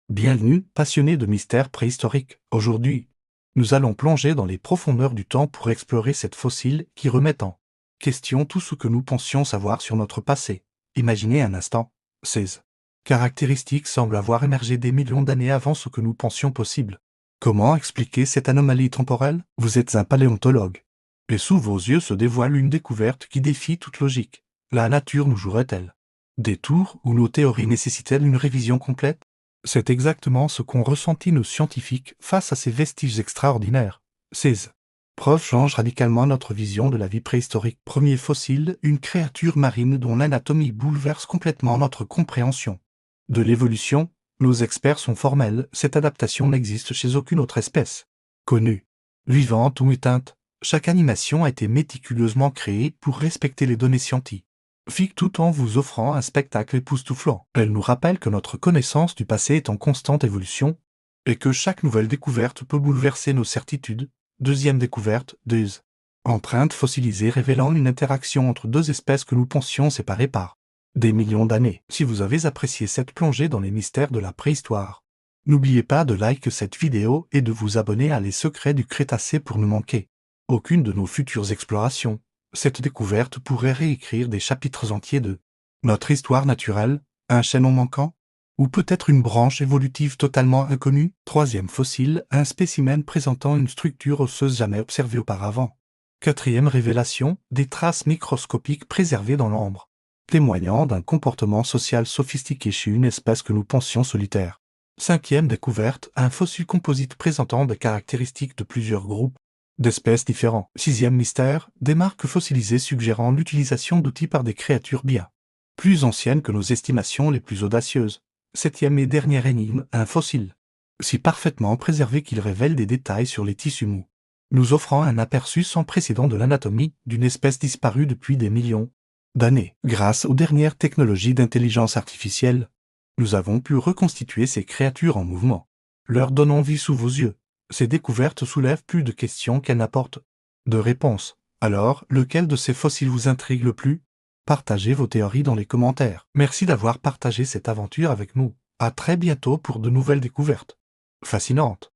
Bienvenue, passionnés de mystères préhistoriques. Aujourd'hui, nous allons plonger dans les profondeurs du temps pour explorer cette fossile qui remet en question tout ce que nous pensions savoir sur notre passé. Imaginez un instant, ces caractéristiques semblent avoir émergé des millions d'années avant ce que nous pensions possible. Comment expliquer cette anomalie temporelle? Vous êtes un paléontologue. Et sous vos yeux se dévoile une découverte qui défie toute logique. La nature nous jouerait-elle des tours où nos théories nécessitent-elles une révision complète? C'est exactement ce qu'ont ressenti nos scientifiques face à ces vestiges extraordinaires. Ces preuves changent radicalement notre vision de la vie préhistorique. Premier fossile, une créature marine dont l'anatomie bouleverse complètement notre compréhension. De l'évolution, nos experts sont formels, cette adaptation n'existe chez aucune autre espèce connue. Vivante ou éteinte, chaque animation a été méticuleusement créée pour respecter les données scientifiques, tout en vous offrant un spectacle époustouflant. Elle nous rappelle que notre connaissance du passé est en constante évolution, et que chaque nouvelle découverte peut bouleverser nos certitudes. Deuxième découverte, des empreintes fossilisées révélant une interaction entre deux espèces que nous pensions séparées par des millions d'années. Si vous avez apprécié cette plongée dans les mystères de la préhistoire, n'oubliez pas de liker cette vidéo et de vous abonner à Les Secrets du Crétacé pour ne manquer aucune de nos futures explorations. Cette découverte pourrait réécrire des chapitres entiers de notre histoire naturelle, un chaînon manquant, ou peut-être une branche évolutive totalement inconnue. Troisième fossile, un spécimen présentant une structure osseuse jamais observée auparavant. Quatrième révélation, des traces microscopiques préservées dans l'ambre, témoignant d'un comportement social sophistiqué chez une espèce que nous pensions solitaire. Cinquième découverte, un fossile composite présentant des caractéristiques de plusieurs groupes d'espèces différents. Sixième mystère, des marques fossilisées suggérant l'utilisation d'outils par des créatures bien plus anciennes que nos estimations les plus audacieuses. Septième et dernière énigme, un fossile si parfaitement préservé qu'il révèle des détails sur les tissus mous, nous offrant un aperçu sans précédent de l'anatomie d'une espèce disparue depuis des millions d'années. Grâce aux dernières technologies d'intelligence artificielle, nous avons pu reconstituer ces créatures en mouvement, leur donnant vie sous vos yeux. Ces découvertes soulèvent plus de questions qu'elles n'apportent de réponses. Alors, lequel de ces fossiles vous intrigue le plus? Partagez vos théories dans les commentaires. Merci d'avoir partagé cette aventure avec nous. À très bientôt pour de nouvelles découvertes fascinantes.